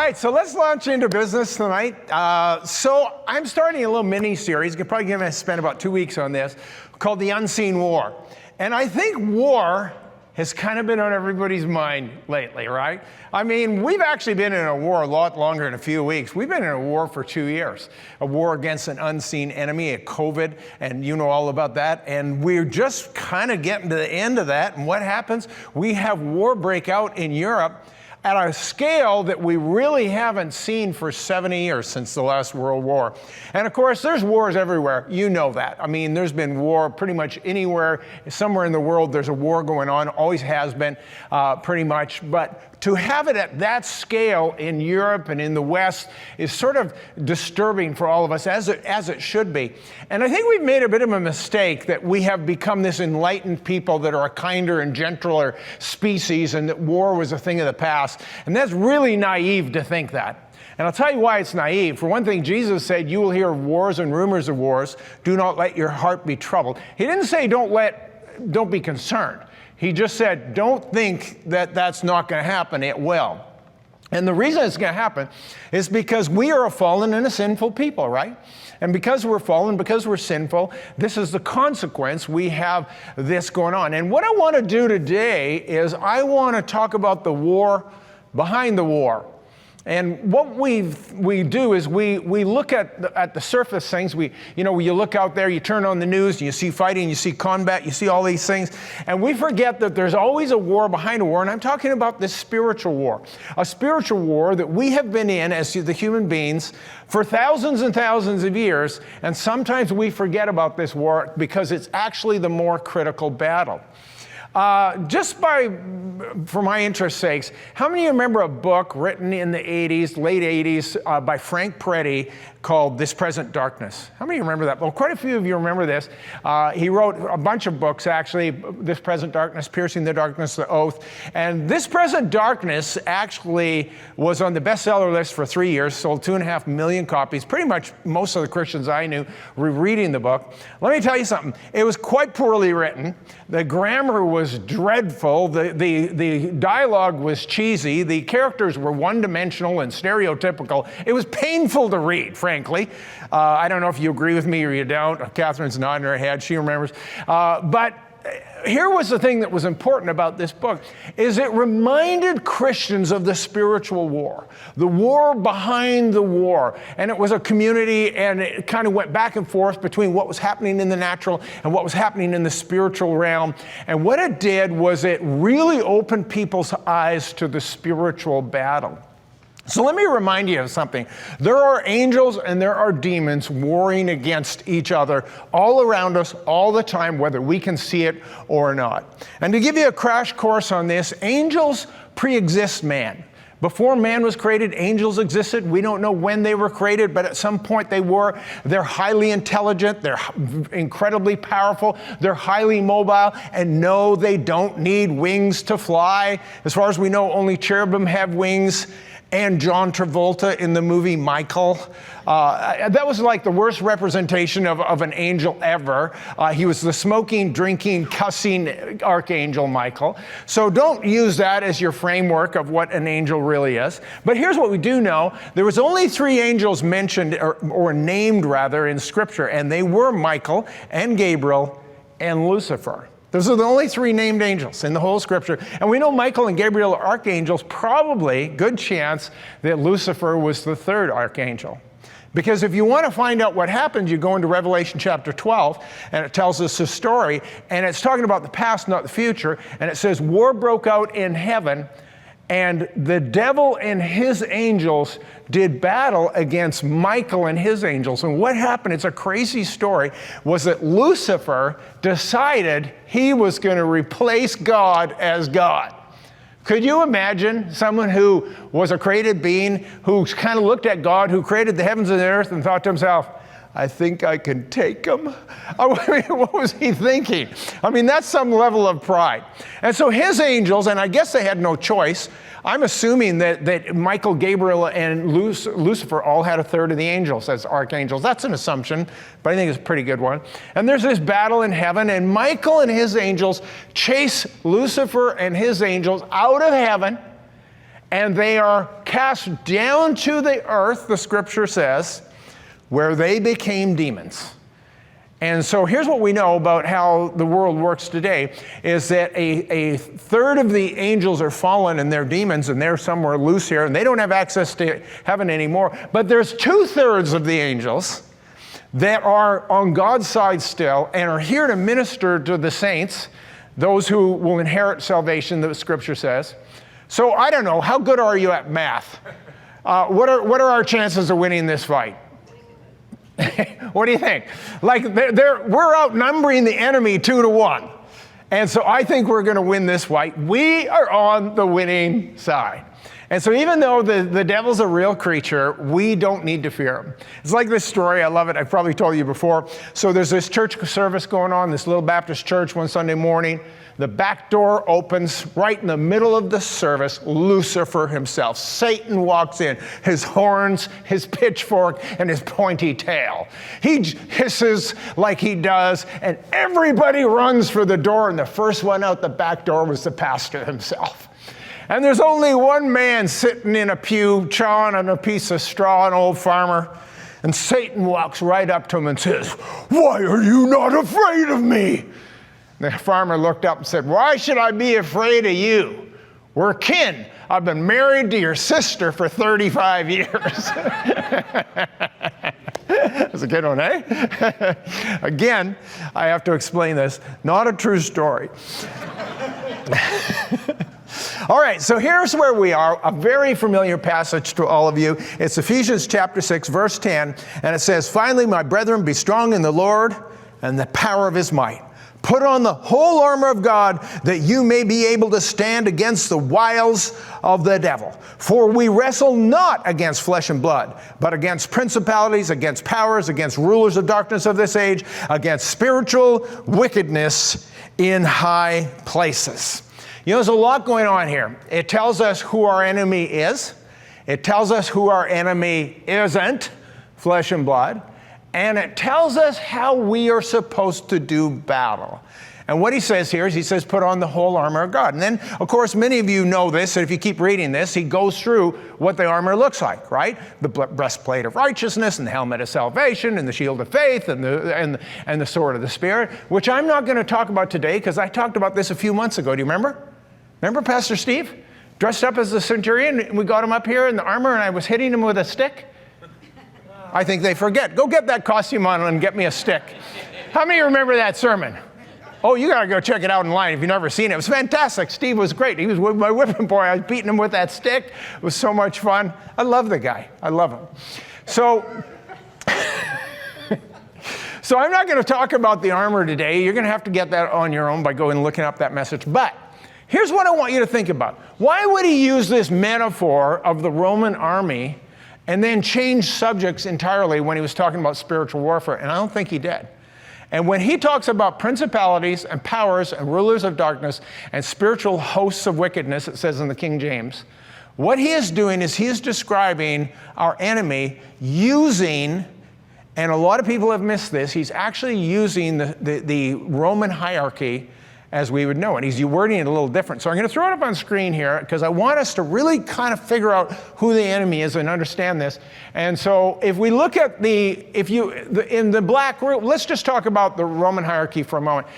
right, so let's launch into business tonight. So I'm starting a little mini-series. You're probably going to spend about 2 weeks on this, called The Unseen War. And I think war has kind of been on everybody's mind lately, right? I mean, we've actually been in a war a lot longer than a few weeks. We've been in a war for 2 years, a war against an unseen enemy, a COVID, and you know all about that. And we're just kind of getting to the end of that. And what happens? We have war break out in Europe at a scale that we really haven't seen for 70 years since the last World War. And of course, there's wars everywhere. You know that. I mean, there's been war pretty much anywhere, somewhere in the world, there's a war going on, always has been, pretty much. But to have it at that scale in Europe and in the West is sort of disturbing for all of us, as it should be. And I think we've made a bit of a mistake that we have become this enlightened people that are a kinder and gentler species, and that war was a thing of the past. And that's really naive to think that. And I'll tell you why it's naive. For one thing, Jesus said, you will hear of wars and rumors of wars. Do not let your heart be troubled. He didn't say don't be concerned. He just said, don't think that that's not going to happen. It will. And the reason it's going to happen is because we are a fallen and a sinful people, right? And because we're fallen, because we're sinful, this is the consequence. We have this going on. And what I want to do today is I want to talk about the war behind the war. And what we do is we look at the surface things. you look out there, you turn on the news, and you see fighting, you see combat, you see all these things, and we forget that there's always a war behind a war. And I'm talking about this spiritual war, a spiritual war that we have been in as the human beings for thousands and thousands of years. And sometimes we forget about this war because it's actually the more critical battle. For my interest's sakes, how many of you remember a book written in the late 80s, by Frank Peretti called This Present Darkness? How many of you remember that? Well, quite a few of you remember this. He wrote a bunch of books, actually, This Present Darkness, Piercing the Darkness, The Oath. And This Present Darkness actually was on the bestseller list for 3 years, sold 2.5 million copies. Pretty much most of the Christians I knew were reading the book. Let me tell you something. It was quite poorly written. The grammar was dreadful. The dialogue was cheesy. The characters were one-dimensional and stereotypical. It was painful to read, frankly. I don't know if you agree with me or you don't. Catherine's nodding her head. She remembers. But here was the thing that was important about this book, is it reminded Christians of the spiritual war, the war behind the war. And it was a community, and it kind of went back and forth between what was happening in the natural and what was happening in the spiritual realm. And what it did was it really opened people's eyes to the spiritual battle. So let me remind you of something. There are angels and there are demons warring against each other all around us all the time, whether we can see it or not. And to give you a crash course on this, angels pre-exist man. Before man was created, angels existed. We don't know when they were created, but at some point they were. They're highly intelligent. They're incredibly powerful. They're highly mobile. And no, they don't need wings to fly. As far as we know, only cherubim have wings. And John Travolta in the movie Michael. That was like the worst representation of an angel ever. He was the smoking, drinking, cussing archangel Michael. So don't use that as your framework of what an angel really is. But here's what we do know. There was only 3 angels mentioned, or named rather, in Scripture. And they were Michael and Gabriel and Lucifer. Those are the only 3 named angels in the whole Scripture. And we know Michael and Gabriel are archangels, probably, good chance, that Lucifer was the 3rd archangel. Because if you want to find out what happened, you go into Revelation chapter 12, and it tells us a story, and it's talking about the past, not the future, and it says, war broke out in heaven, and the devil and his angels did battle against Michael and his angels. And what happened, it's a crazy story, was that Lucifer decided he was going to replace God as God. Could you imagine someone who was a created being, who kind of looked at God, who created the heavens and the earth, and thought to himself, I think I can take him? I mean, what was he thinking? I mean, that's some level of pride. And so his angels, and I guess they had no choice, I'm assuming that Michael, Gabriel, and Lucifer all had 1/3 of the angels as archangels. That's an assumption, but I think it's a pretty good one. And there's this battle in heaven, and Michael and his angels chase Lucifer and his angels out of heaven, and they are cast down to the earth, the scripture says, where they became demons. And so here's what we know about how the world works today, is that a third of the angels are fallen and they're demons and they're somewhere loose here and they don't have access to heaven anymore. But there's 2/3 of the angels that are on God's side still and are here to minister to the saints, those who will inherit salvation, the scripture says. So I don't know, how good are you at math? What are our chances of winning this fight? What do you think? Like, we're outnumbering the enemy 2-1. And so I think we're going to win this fight. We are on the winning side. And so even though the devil's a real creature, we don't need to fear him. It's like this story. I love it. I've probably told you before. So there's this church service going on, this little Baptist church one Sunday morning. The back door opens right in the middle of the service. Lucifer himself, Satan, walks in. His horns, his pitchfork, and his pointy tail. He hisses like he does, and everybody runs for the door, and the first one out the back door was the pastor himself. And there's only one man sitting in a pew, chawing on a piece of straw, an old farmer. And Satan walks right up to him and says, "Why are you not afraid of me?" The farmer looked up and said, "Why should I be afraid of you? We're kin. I've been married to your sister for 35 years. That's a good one, eh? Again, I have to explain this. Not a true story. All right, so here's where we are, a very familiar passage to all of you. It's Ephesians chapter 6, verse 10, and it says, "Finally, my brethren, be strong in the Lord and the power of his might. Put on the whole armor of God, that you may be able to stand against the wiles of the devil. For we wrestle not against flesh and blood, but against principalities, against powers, against rulers of darkness of this age, against spiritual wickedness in high places." You know, there's a lot going on here. It tells us who our enemy is. It tells us who our enemy isn't, flesh and blood. And it tells us how we are supposed to do battle. And what he says here is, he says, put on the whole armor of God. And then, of course, many of you know this, and if you keep reading this, he goes through what the armor looks like, right? The breastplate of righteousness, and the helmet of salvation, and the shield of faith, and the sword of the Spirit, which I'm not going to talk about today, because I talked about this a few months ago. Do you remember? Remember Pastor Steve? Dressed up as the centurion, and we got him up here in the armor, and I was hitting him with a stick? I think they forget. Go get that costume on and get me a stick. How many remember that sermon? Oh, you got to go check it out online if you've never seen it. It was fantastic. Steve was great. He was my whipping boy. I was beating him with that stick. It was so much fun. I love the guy. I love him. So I'm not going to talk about the armor today. You're going to have to get that on your own by going and looking up that message. But here's what I want you to think about. Why would he use this metaphor of the Roman army and then change subjects entirely when he was talking about spiritual warfare? And I don't think he did. And when he talks about principalities and powers and rulers of darkness and spiritual hosts of wickedness, it says in the King James, what he is doing is he is describing our enemy using, and a lot of people have missed this, he's actually using the Roman hierarchy as we would know it. He's wording it a little different. So I'm going to throw it up on screen here because I want us to really kind of figure out who the enemy is and understand this. And so if we look at in the black, let's just talk about the Roman hierarchy for a moment.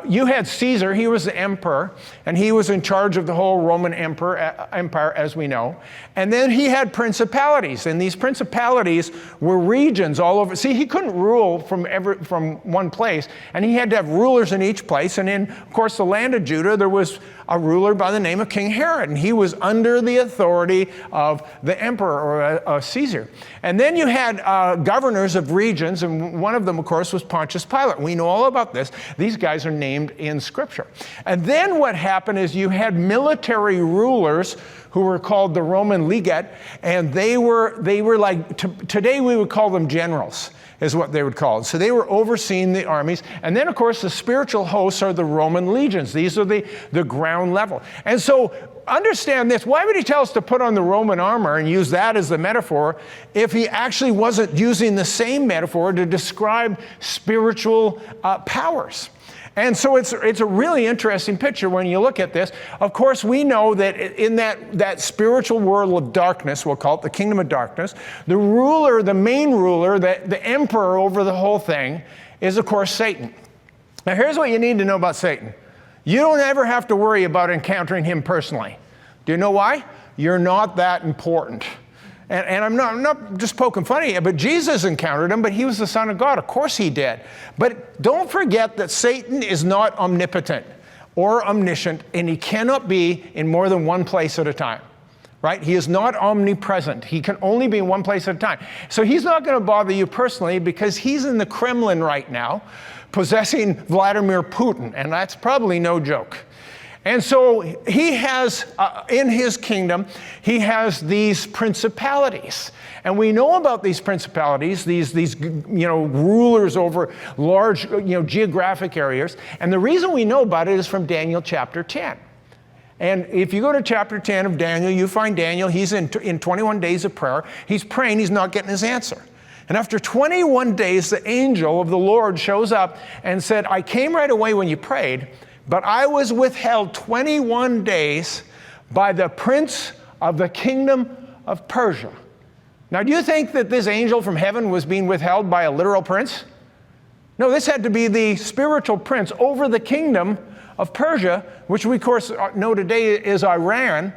You had Caesar, he was the emperor, and he was in charge of the whole Roman empire as we know. And then he had principalities, and these principalities were regions all over. See, he couldn't rule from one place, and he had to have rulers in each place. And in, of course, the land of Judah, there was a ruler by the name of King Herod, and he was under the authority of the emperor or Caesar. And then you had governors of regions, and one of them, of course, was Pontius Pilate. We know all about this. These guys are named in Scripture. And then what happened is you had military rulers who were called the Roman legate, and they were like, today we would call them generals, is what they would call it. So they were overseeing the armies. And then, of course, the spiritual hosts are the Roman legions. These are the ground level. And so understand this. Why would he tell us to put on the Roman armor and use that as the metaphor if he actually wasn't using the same metaphor to describe spiritual powers? And so it's a really interesting picture when you look at this. Of course, we know that in that spiritual world of darkness, we'll call it the kingdom of darkness, the ruler, the main ruler, the emperor over the whole thing is, of course, Satan. Now, here's what you need to know about Satan. You don't ever have to worry about encountering him personally. Do you know why? You're not that important. And I'm not just poking fun at you, but Jesus encountered him, but he was the Son of God. Of course he did. But don't forget that Satan is not omnipotent or omniscient, and he cannot be in more than one place at a time. Right? He is not omnipresent. He can only be in one place at a time. So he's not going to bother you personally because he's in the Kremlin right now, possessing Vladimir Putin, and that's probably no joke. And so he has, in his kingdom, he has these principalities. And we know about these principalities, these rulers over large, geographic areas. And the reason we know about it is from Daniel chapter 10. And if you go to chapter 10 of Daniel, you find Daniel, he's in 21 days of prayer. He's praying, he's not getting his answer. And after 21 days, the angel of the Lord shows up and said, I came right away when you prayed, but I was withheld 21 days by the prince of the kingdom of Persia. Now, do you think that this angel from heaven was being withheld by a literal prince? No, this had to be the spiritual prince over the kingdom of Persia, which we, of course, know today is Iran.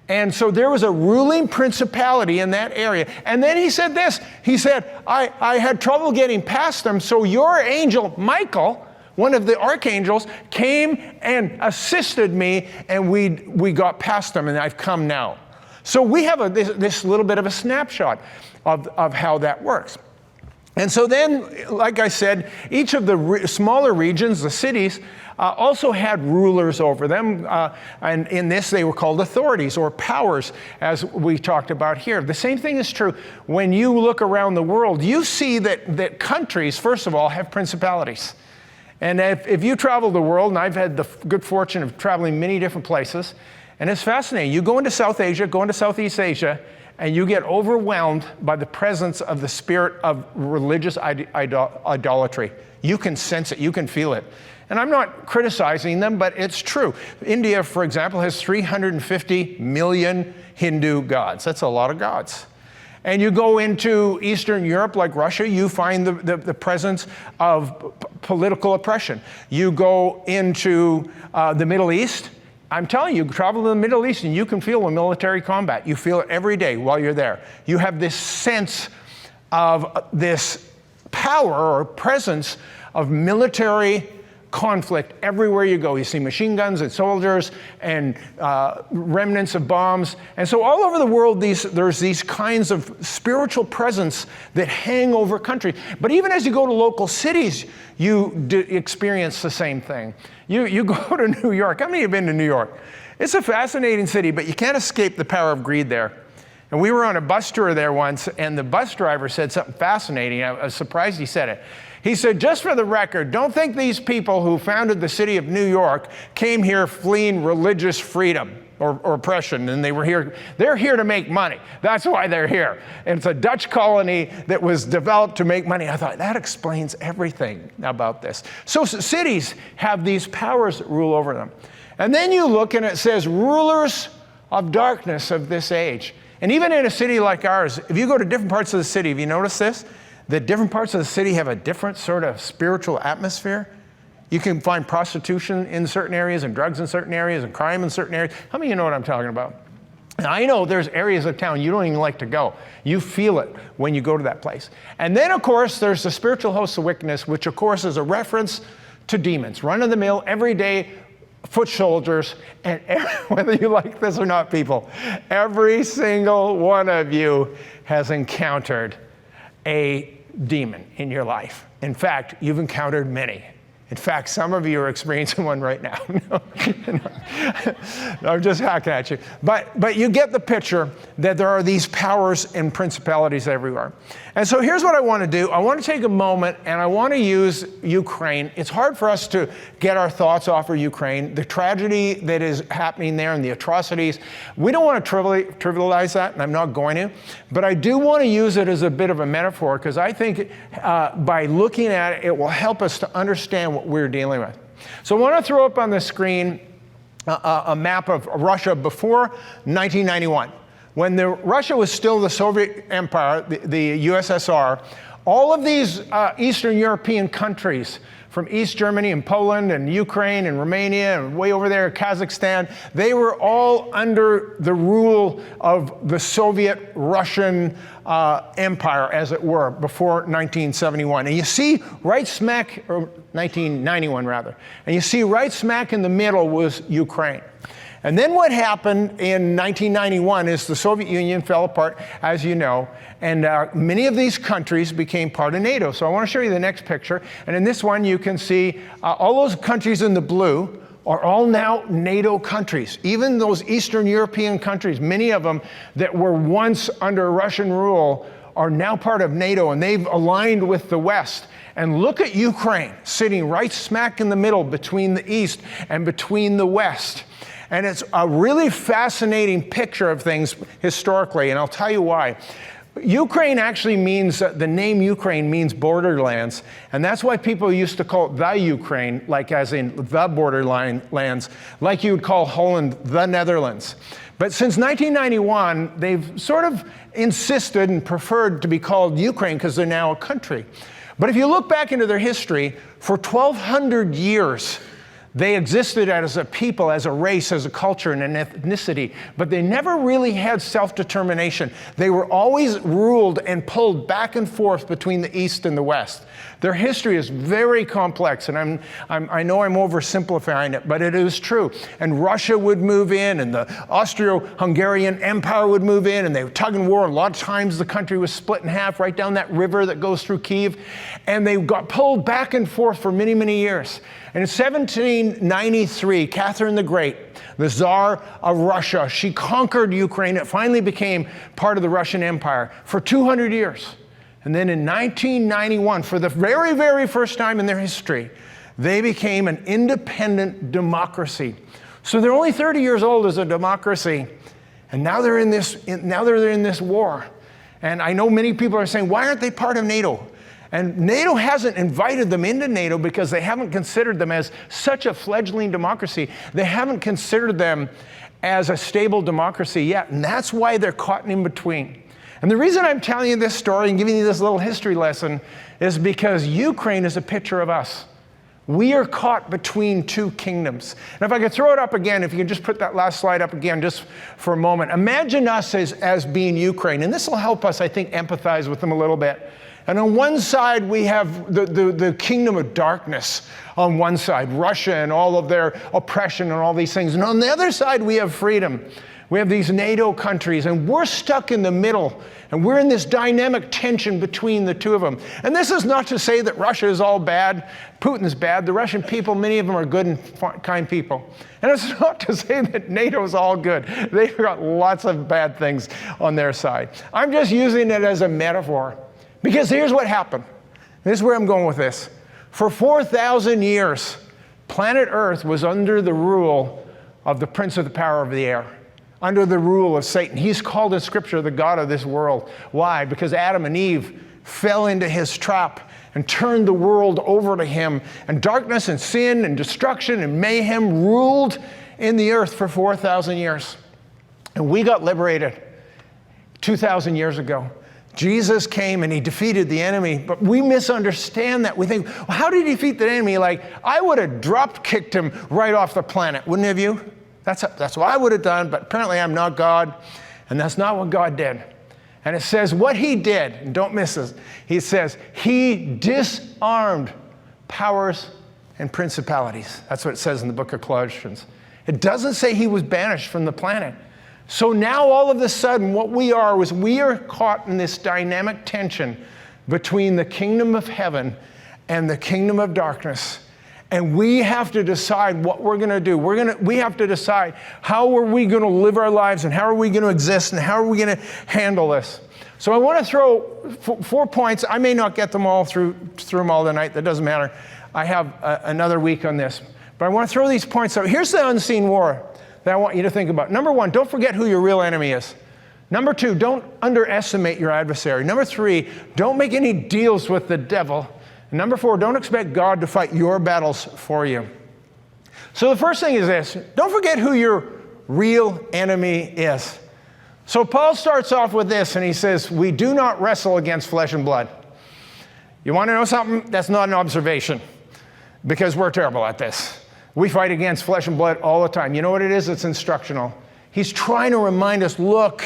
And so there was a ruling principality in that area. And then he said this. He said, I had trouble getting past them, so your angel, Michael, one of the archangels, came and assisted me, and we got past them, and I've come now. So we have this little bit of a snapshot of how that works. And so then, like I said, each of the smaller regions, the cities, also had rulers over them. And in this, they were called authorities or powers, as we talked about here. The same thing is true when you look around the world. You see that countries, first of all, have principalities. And if you travel the world, and I've had the good fortune of traveling many different places, and it's fascinating. You go into South Asia, go into Southeast Asia, and you get overwhelmed by the presence of the spirit of religious idolatry. You can sense it, you can feel it. And I'm not criticizing them, but it's true. India, for example, has 350 million Hindu gods. That's a lot of gods. And you go into Eastern Europe, like Russia, you find the presence of political oppression. You go into the Middle East. I'm telling you, travel to the Middle East and you can feel a military combat. You feel it every day while you're there. You have this sense of this power or presence of military conflict everywhere you go. You see machine guns and soldiers and remnants of bombs. And so all over the world, there's these kinds of spiritual presence that hang over country. But even as you go to local cities, you experience the same thing. You go to New York. How many have been to New York? It's a fascinating city, but you can't escape the power of greed there. And we were on a bus tour there once, and the bus driver said something fascinating. I was surprised he said it. He said, just for the record, don't think these people who founded the city of New York came here fleeing religious freedom or oppression, and they're here to make money. That's why they're here. And it's a Dutch colony that was developed to make money. I thought, that explains everything about this. So cities have these powers that rule over them. And then you look and it says, rulers of darkness of this age. And even in a city like ours, if you go to different parts of the city, have you noticed this? That different parts of the city have a different sort of spiritual atmosphere. You can find prostitution in certain areas and drugs in certain areas and crime in certain areas. How many of you know what I'm talking about? Now, I know there's areas of town you don't even like to go. You feel it when you go to that place. And then, of course, there's the spiritual hosts of wickedness, which, of course, is a reference to demons. Run-of-the-mill, everyday foot soldiers, and whether you like this or not, people, every single one of you has encountered a demon in your life. In fact, you've encountered many. In fact, some of you are experiencing one right now. No, I'm just hacking at you. But you get the picture that there are these powers and principalities everywhere. And so here's what I want to do. I want to take a moment and I want to use Ukraine. It's hard for us to get our thoughts off of Ukraine, the tragedy that is happening there and the atrocities. We don't want to trivialize that, and I'm not going to. But I do want to use it as a bit of a metaphor because I think by looking at it, it will help us to understand what we're dealing with. So I want to throw up on the screen a map of Russia before 1991. When Russia was still the Soviet Empire, the USSR, all of these Eastern European countries, from East Germany and Poland and Ukraine and Romania and way over there, Kazakhstan, they were all under the rule of the Soviet Russian empire, as it were, before 1971. And you see right smack, or 1991 rather, and you see right smack in the middle was Ukraine. And then what happened in 1991 is the Soviet Union fell apart, as you know, and many of these countries became part of NATO. So I want to show you the next picture. And in this one, you can see all those countries in the blue are all now NATO countries. Even those Eastern European countries, many of them that were once under Russian rule, are now part of NATO, and they've aligned with the West. And look at Ukraine, sitting right smack in the middle between the East and between the West. And it's a really fascinating picture of things historically, and I'll tell you why. Ukraine actually means, the name Ukraine means borderlands, and that's why people used to call it the Ukraine, like as in the borderline lands, like you would call Holland the Netherlands. But since 1991, they've sort of insisted and preferred to be called Ukraine because they're now a country. But if you look back into their history, for 1,200 years, they existed as a people, as a race, as a culture, and an ethnicity, but they never really had self-determination. They were always ruled and pulled back and forth between the East and the West. Their history is very complex, and I know I'm oversimplifying it, but it is true. And Russia would move in, and the Austro-Hungarian Empire would move in, and they would tug and war. A lot of times the country was split in half right down that river that goes through Kyiv, and they got pulled back and forth for many, many years. And in 1793, Catherine the Great, the Tsar of Russia, she conquered Ukraine. It finally became part of the Russian Empire for 200 years. And then in 1991, for the very, very first time in their history, they became an independent democracy. So they're only 30 years old as a democracy, and now they're in this war. And I know many people are saying, why aren't they part of NATO? And NATO hasn't invited them into NATO because they haven't considered them as such a fledgling democracy. They haven't considered them as a stable democracy yet, and that's why they're caught in between. And the reason I'm telling you this story and giving you this little history lesson is because Ukraine is a picture of us. We are caught between two kingdoms. And if I could throw it up again, if you could just put that last slide up again just for a moment. Imagine us as being Ukraine, and this will help us, I think, empathize with them a little bit. And on one side, we have the kingdom of darkness on one side, Russia and all of their oppression and all these things. And on the other side, we have freedom. We have these NATO countries, and we're stuck in the middle, and we're in this dynamic tension between the two of them. And this is not to say that Russia is all bad, Putin's bad. The Russian people, many of them are good and kind people. And it's not to say that NATO is all good. They've got lots of bad things on their side. I'm just using it as a metaphor. Because here's what happened. This is where I'm going with this. For 4,000 years, planet Earth was under the rule of the prince of the power of the air, under the rule of Satan. He's called in Scripture the god of this world. Why? Because Adam and Eve fell into his trap and turned the world over to him. And darkness and sin and destruction and mayhem ruled in the earth for 4,000 years. And we got liberated 2,000 years ago. Jesus came and he defeated the enemy, but we misunderstand that. We think, well, how did he defeat the enemy? Like, I would have drop kicked him right off the planet, wouldn't have you? That's what I would have done, but apparently I'm not God, and that's not what God did. And it says what he did, and don't miss this, he says he disarmed powers and principalities. That's what it says in the book of Colossians. It doesn't say he was banished from the planet. So now all of a sudden what we are is we are caught in this dynamic tension between the kingdom of heaven and the kingdom of darkness. And we have to decide what we're going to do. We have to decide how are we going to live our lives and how are we going to exist and how are we going to handle this. So I want to throw 4 points. I may not get them all through them all tonight. That doesn't matter. I have another week on this. But I want to throw these points out. Here's the unseen war that I want you to think about. Number 1, don't forget who your real enemy is. Number 2, don't underestimate your adversary. Number 3, don't make any deals with the devil. And number 4, don't expect God to fight your battles for you. So the first thing is this: don't forget who your real enemy is. So Paul starts off with this, and he says, we do not wrestle against flesh and blood. You want to know something? That's not an observation, because we're terrible at this. We fight against flesh and blood all the time. You know what it is? It's instructional. He's trying to remind us, look,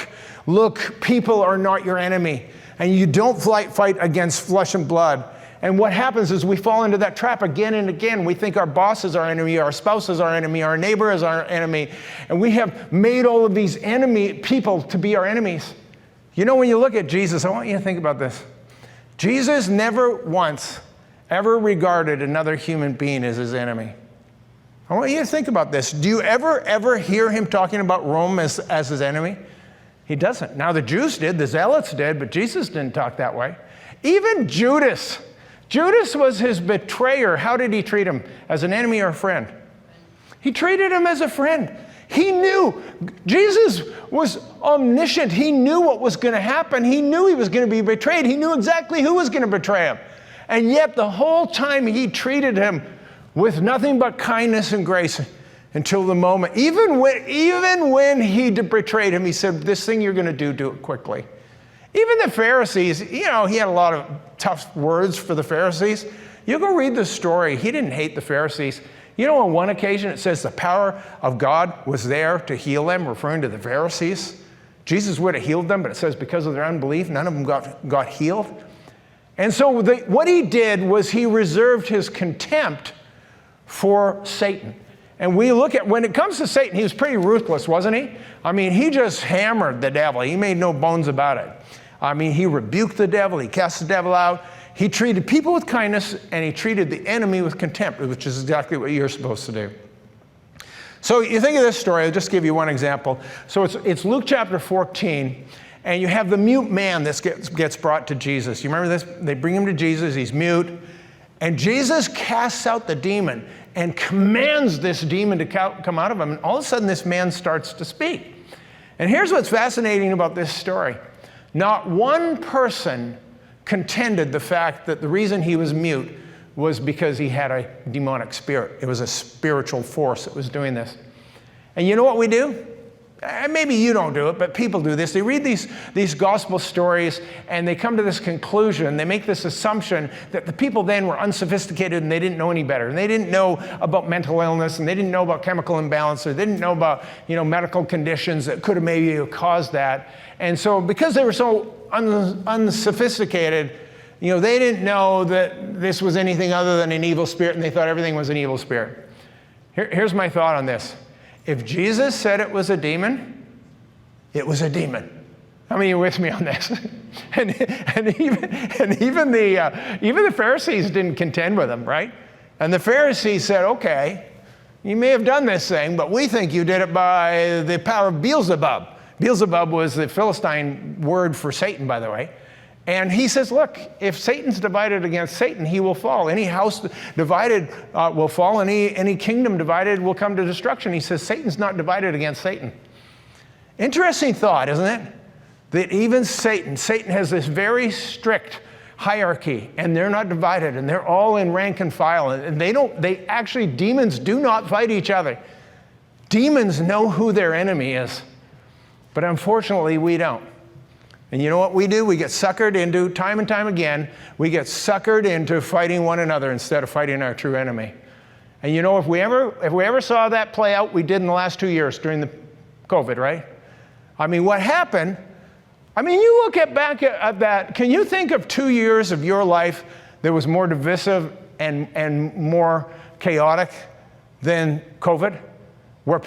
people are not your enemy. And you don't fight against flesh and blood. And what happens is we fall into that trap again and again. We think our boss is our enemy, our spouse is our enemy, our neighbor is our enemy. And we have made all of these enemy people to be our enemies. You know, when you look at Jesus, I want you to think about this. Jesus never once ever regarded another human being as his enemy. I want you to think about this. Do you ever hear him talking about Rome as his enemy? He doesn't. Now the Jews did, the Zealots did, but Jesus didn't talk that way. Even Judas was his betrayer. How did he treat him? As an enemy or a friend? He treated him as a friend. He knew. Jesus was omniscient. He knew what was going to happen. He knew he was going to be betrayed. He knew exactly who was going to betray him. And yet the whole time he treated him with nothing but kindness and grace until the moment. Even when he betrayed him, he said, this thing you're going to do it quickly. Even the Pharisees, you know, he had a lot of tough words for the Pharisees. You go read the story. He didn't hate the Pharisees. You know, on one occasion it says the power of God was there to heal them, referring to the Pharisees. Jesus would have healed them, but it says because of their unbelief, none of them got healed. And so what he did was he reserved his contempt for Satan. And we look at, when it comes to Satan, he was pretty ruthless, wasn't he? I mean, he just hammered the devil. He made no bones about it. I mean, he rebuked the devil. He cast the devil out. He treated people with kindness, and he treated the enemy with contempt, which is exactly what you're supposed to do. So you think of this story. I'll just give you one example. So it's Luke chapter 14, and you have the mute man that gets brought to Jesus. You remember this? They bring him to Jesus. He's mute. And Jesus casts out the demon and commands this demon to come out of him. And all of a sudden, this man starts to speak. And here's what's fascinating about this story. Not one person contended the fact that the reason he was mute was because he had a demonic spirit. It was a spiritual force that was doing this. And you know what we do? Maybe you don't do it, but people do this. They read these gospel stories and they come to this conclusion. They make this assumption that the people then were unsophisticated and they didn't know any better. And they didn't know about mental illness, and they didn't know about chemical imbalance, or they didn't know about, medical conditions that could have maybe caused that. And so because they were so unsophisticated, they didn't know that this was anything other than an evil spirit, and they thought everything was an evil spirit. Here's my thought on this. If Jesus said it was a demon, it was a demon. How many are with me on this? and even the Pharisees didn't contend with him, right? And the Pharisees said, okay, you may have done this thing, but we think you did it by the power of Beelzebub. Beelzebub was the Philistine word for Satan, by the way. And he says, look, if Satan's divided against Satan, he will fall. Any house divided will fall. Any kingdom divided will come to destruction. He says Satan's not divided against Satan. Interesting thought, isn't it? That even Satan has this very strict hierarchy, and they're not divided, and they're all in rank and file. And demons do not fight each other. Demons know who their enemy is. But unfortunately, we don't. And you know what we do? We get suckered into, time and time again, we get suckered into fighting one another instead of fighting our true enemy. And if we ever saw that play out, we did in the last 2 years during the COVID, right? I mean, what happened? I mean, you look back at that, can you think of 2 years of your life that was more divisive and more chaotic than COVID? Where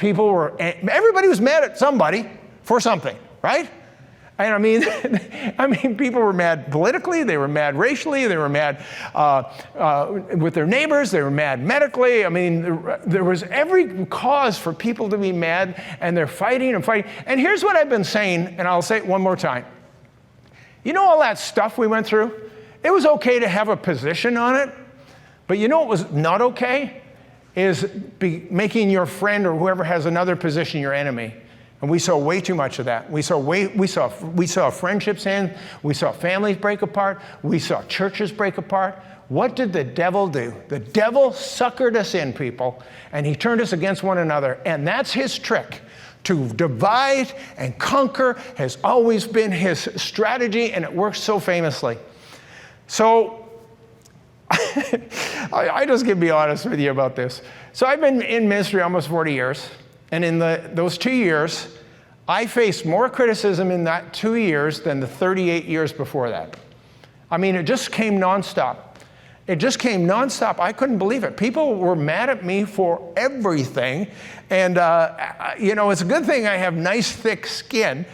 everybody was mad at somebody for something, right? And I mean, people were mad politically, they were mad racially, they were mad with their neighbors, they were mad medically. I mean, there was every cause for people to be mad, and they're fighting and fighting. And here's what I've been saying, and I'll say it one more time. You know all that stuff we went through? It was okay to have a position on it, but you know what was not okay? Is making your friend or whoever has another position your enemy. And we saw way too much of that. We saw friendships end. We saw families break apart. We saw churches break apart. what did the devil do? The devil suckered us in, people, and he turned us against one another. And that's his trick. To divide and conquer has always been his strategy, and it works so famously. So I just can be honest with you about this. So I've been in ministry almost 40 years, and in those 2 years, I faced more criticism in that 2 years than the 38 years before that. I mean, it just came nonstop. It just came nonstop. I couldn't believe it. People were mad at me for everything. And, it's a good thing I have nice, thick skin.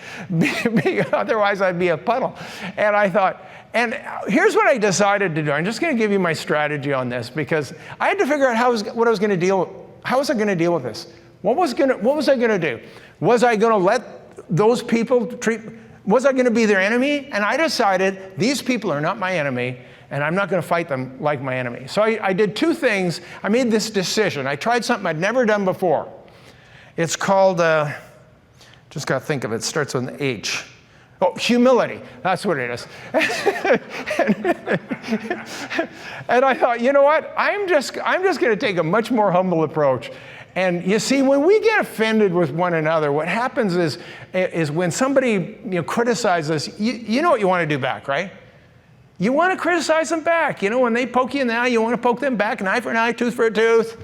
Otherwise, I'd be a puddle. And I thought, and here's what I decided to do. I'm just going to give you my strategy on this, because I had to figure out how I was going to deal with this. What was I going to do? Was I going to let those people was I going to be their enemy? And I decided these people are not my enemy, and I'm not going to fight them like my enemy. So I did two things. I made this decision. I tried something I'd never done before. It's called, just got to think of it. It starts with an H. Oh, humility. That's what it is. And I thought, you know what? I'm just going to take a much more humble approach. And you see, when we get offended with one another, what happens is when somebody criticizes us, you know what you want to do back, right? You want to criticize them back. When they poke you in the eye, you want to poke them back, an eye for an eye, tooth for a tooth.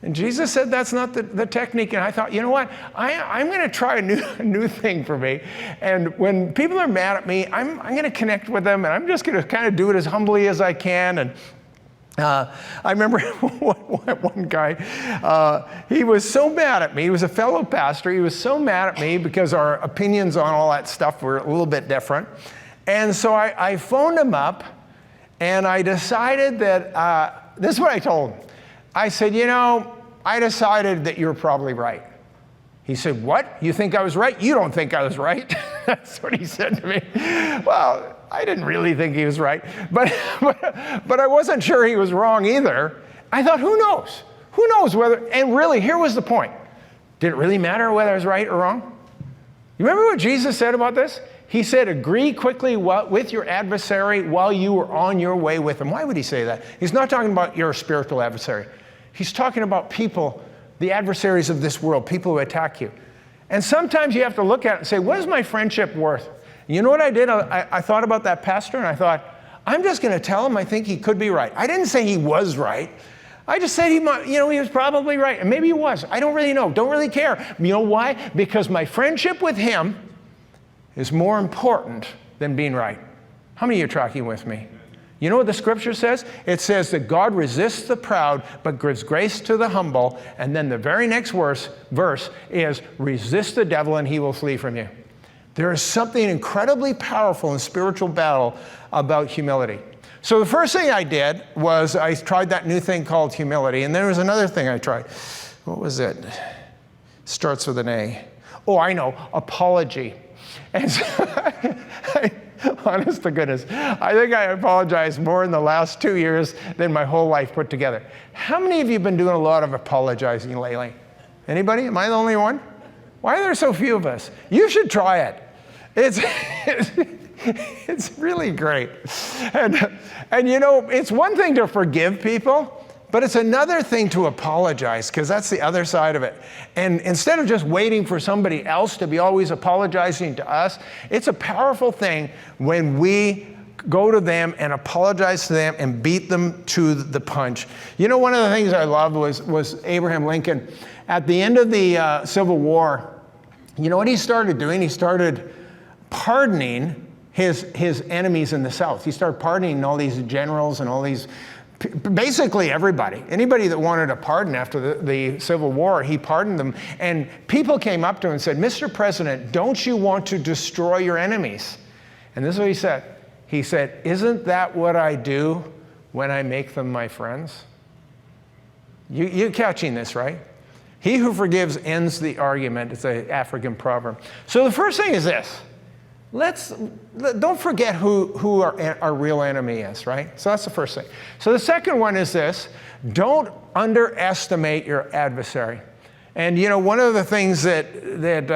And Jesus said that's not the technique. And I thought, you know what? I'm going to try a new thing for me. And when people are mad at me, I'm going to connect with them, and I'm just going to kind of do it as humbly as I can. And I remember one guy, he was so mad at me. He was a fellow pastor. He was so mad at me because our opinions on all that stuff were a little bit different. And so I phoned him up, and I decided that, this is what I told him. I said, I decided that you're probably right. He said, what? You think I was right? You don't think I was right? That's what he said to me. Well, I didn't really think he was right, but I wasn't sure he was wrong either. I thought, who knows? Who knows whether, and really, here was the point. Did it really matter whether I was right or wrong? You remember what Jesus said about this? He said, agree quickly with your adversary while you were on your way with him. Why would he say that? He's not talking about your spiritual adversary. He's talking about people, the adversaries of this world, people who attack you. And sometimes you have to look at it and say, what is my friendship worth? You know what I did? I thought about that pastor, and I thought, I'm just going to tell him I think he could be right. I didn't say he was right. I just said he was probably right. And maybe he was. I don't really know. Don't really care. You know why? Because my friendship with him is more important than being right. How many of you are tracking with me? You know what the scripture says? It says that God resists the proud, but gives grace to the humble. And then the very next verse is, resist the devil and he will flee from you. There is something incredibly powerful in spiritual battle about humility. So the first thing I did was I tried that new thing called humility. And there was another thing I tried. What was it? Starts with an A. Oh, I know, apology. And so honest to goodness, I think I apologized more in the last 2 years than my whole life put together. How many of you have been doing a lot of apologizing lately? Anybody? Am I the only one? Why are there so few of us? You should try it. It's really great. And it's one thing to forgive people, but it's another thing to apologize, because that's the other side of it. And instead of just waiting for somebody else to be always apologizing to us, it's a powerful thing when we go to them and apologize to them and beat them to the punch. One of the things I loved was Abraham Lincoln. At the end of the Civil War, you know what he started doing? He started pardoning his enemies in the South. He started pardoning all these generals and all these, basically everybody. Anybody that wanted a pardon after the Civil War, he pardoned them. And people came up to him and said, Mr. President, don't you want to destroy your enemies? And this is what he said. He said, isn't that what I do when I make them my friends? You're catching this, right? He who forgives ends the argument. It's an African proverb. So the first thing is this. Don't forget who our real enemy is, right? So that's the first thing. So the second one is this. Don't underestimate your adversary. And you know, one of the things that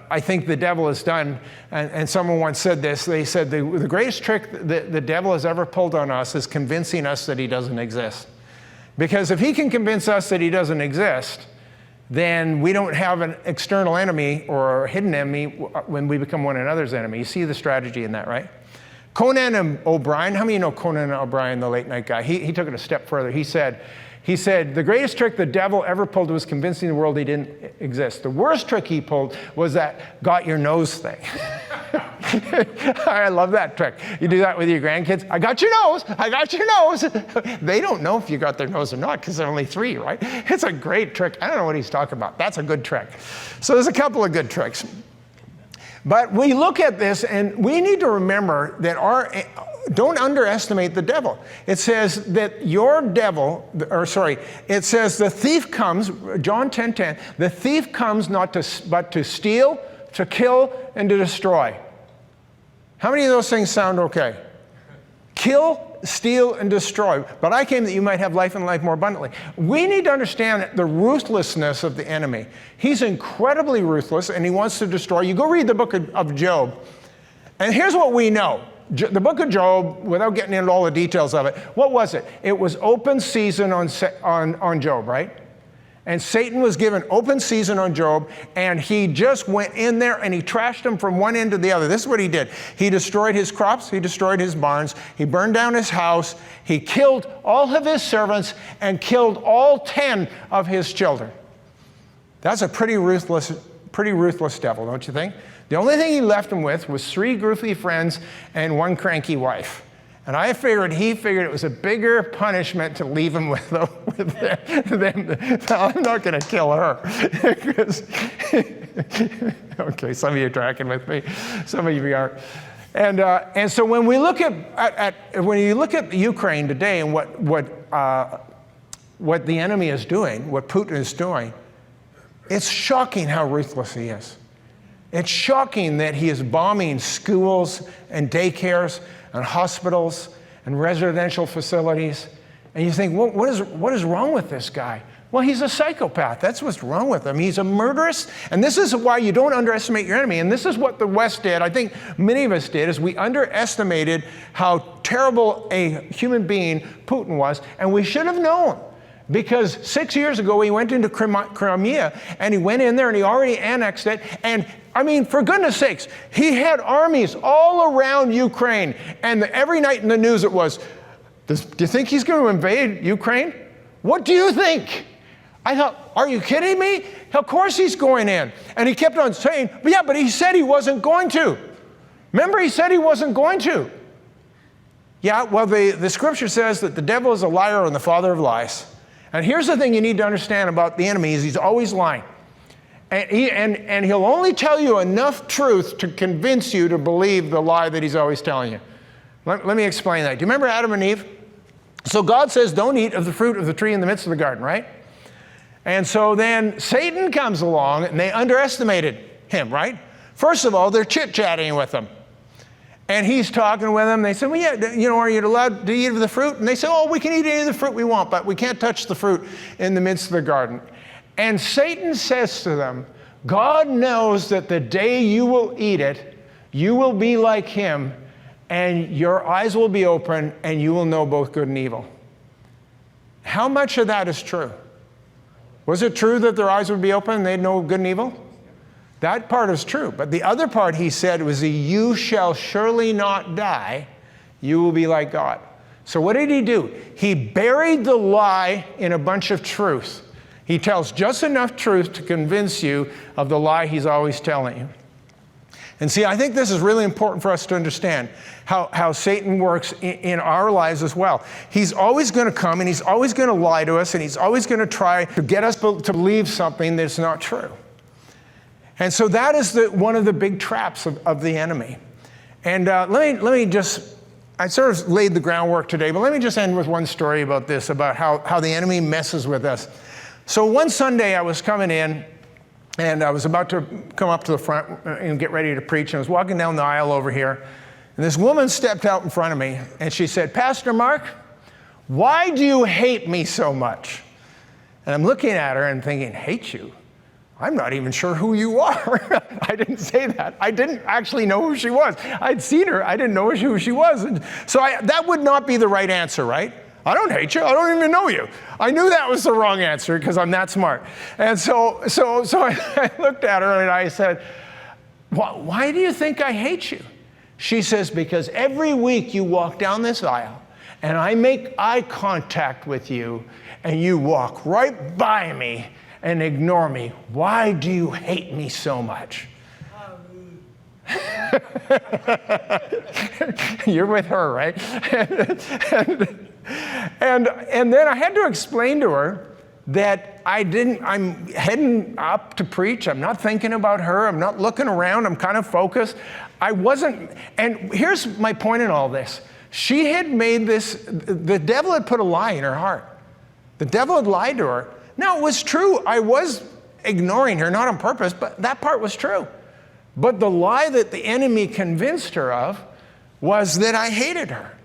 I think the devil has done, and someone once said this, they said the greatest trick that the devil has ever pulled on us is convincing us that he doesn't exist. Because if he can convince us that he doesn't exist, then we don't have an external enemy or a hidden enemy when we become one another's enemy. You see the strategy in that, right? Conan O'Brien, how many of you know Conan O'Brien, the late night guy? He took it a step further. He said, the greatest trick the devil ever pulled was convincing the world he didn't exist. The worst trick he pulled was that got your nose thing. I love that trick. You do that with your grandkids. I got your nose. I got your nose. They don't know if you got their nose or not because they're only 3, right? It's a great trick. I don't know what he's talking about. That's a good trick. So there's a couple of good tricks. But we look at this and we need to remember that don't underestimate the devil. It says that it says the thief comes, John 10:10, the thief comes but to steal, to kill, and to destroy. How many of those things sound okay? Kill, steal, and destroy. But I came that you might have life and life more abundantly. We need to understand the ruthlessness of the enemy. He's incredibly ruthless and he wants to destroy. You go read the book of Job, and here's what we know. The book of Job, without getting into all the details of it, what was it? It was open season on Job, right? And Satan was given open season on Job, and he just went in there and he trashed him from one end to the other. This is what he did. He destroyed his crops, he destroyed his barns, he burned down his house, he killed all of his servants, and killed all 10 of his children. That's a pretty ruthless devil, don't you think? The only thing he left him with was 3 goofy friends and 1 cranky wife. And he figured it was a bigger punishment to leave him with them. I'm not going to kill her. Okay, some of you are tracking with me. Some of you aren't. And so when we look when you look at Ukraine today and what the enemy is doing, what Putin is doing, it's shocking how ruthless he is. It's shocking that he is bombing schools and daycares and hospitals and residential facilities. And you think, well, what is wrong with this guy? Well, he's a psychopath. That's what's wrong with him. He's a murderous. And this is why you don't underestimate your enemy. And this is what the West did. I think many of us did, is we underestimated how terrible a human being Putin was. And we should have known. Because 6 years ago, he went into Crimea, and he went in there and he already annexed it. And I mean, for goodness sakes, he had armies all around Ukraine. And every night in the news it was, do you think he's going to invade Ukraine? What do you think? I thought, are you kidding me? Of course he's going in. And he kept on saying, but he said he wasn't going to. Remember, he said he wasn't going to. Yeah, well, the scripture says that the devil is a liar and the father of lies. And here's the thing you need to understand about the enemy is he's always lying. And he'll only tell you enough truth to convince you to believe the lie that he's always telling you. Let me explain that. Do you remember Adam and Eve? So God says, don't eat of the fruit of the tree in the midst of the garden, right? And so then Satan comes along and they underestimated him, right? First of all, they're chit-chatting with him. And he's talking with them. They said, well, yeah, are you allowed to eat of the fruit? And they said, we can eat any of the fruit we want, but we can't touch the fruit in the midst of the garden. And Satan says to them, God knows that the day you will eat it, you will be like him, and your eyes will be open, and you will know both good and evil. How much of that is true? Was it true that their eyes would be open and they'd know good and evil? That part is true. But the other part he said was, you shall surely not die. You will be like God. So what did he do? He buried the lie in a bunch of truth. He tells just enough truth to convince you of the lie he's always telling you. And see, I think this is really important for us to understand how Satan works in our lives as well. He's always going to come and he's always going to lie to us and he's always going to try to get us to believe something that's not true. And so that is one of the big traps of the enemy. And let me just, I sort of laid the groundwork today, but let me just end with one story about this, about how the enemy messes with us. So one Sunday I was coming in, and I was about to come up to the front and get ready to preach, and I was walking down the aisle over here, and this woman stepped out in front of me, and she said, Pastor Mark, why do you hate me so much? And I'm looking at her and thinking, hate you? I'm not even sure who you are. I didn't say that. I didn't actually know who she was. I'd seen her. I didn't know who she was. And so that would not be the right answer, right? I don't hate you. I don't even know you. I knew that was the wrong answer because I'm that smart. And so I looked at her and I said, why do you think I hate you? She says, because every week you walk down this aisle and I make eye contact with you and you walk right by me and ignore me. Why do you hate me so much? You're with her, right? and then I had to explain to her that I'm heading up to preach. I'm not thinking about her. I'm not looking around. I'm kind of focused. And here's my point in all this. She had made this, the devil had put a lie in her heart. The devil had lied to her. Now, it was true. I was ignoring her, not on purpose, but that part was true. But the lie that the enemy convinced her of was that I hated her.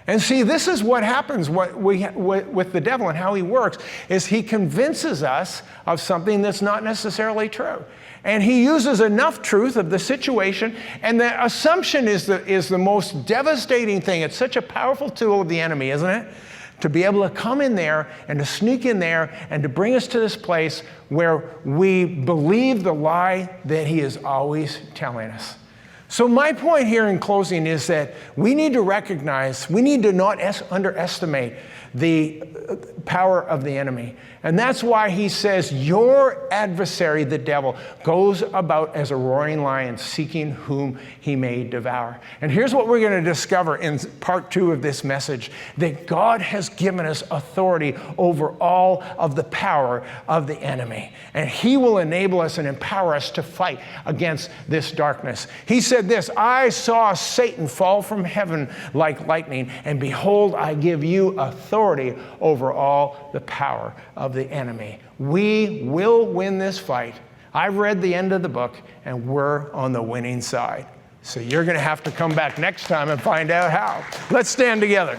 And see, this is what happens with the devil and how he works, is he convinces us of something that's not necessarily true. And he uses enough truth of the situation, and the assumption is the most devastating thing. It's such a powerful tool of the enemy, isn't it? To be able to come in there and to sneak in there and to bring us to this place where we believe the lie that he is always telling us. So my point here in closing is that we need to recognize, we need to not underestimate the power of the enemy. And that's why he says, your adversary, the devil, goes about as a roaring lion seeking whom he may devour. And here's what we're going to discover in part 2 of this message, that God has given us authority over all of the power of the enemy. And he will enable us and empower us to fight against this darkness. He said this, I saw Satan fall from heaven like lightning, and behold, I give you authority over all the power of the enemy. We will win this fight. I've read the end of the book, and we're on the winning side. So you're going to have to come back next time and find out how. Let's stand together.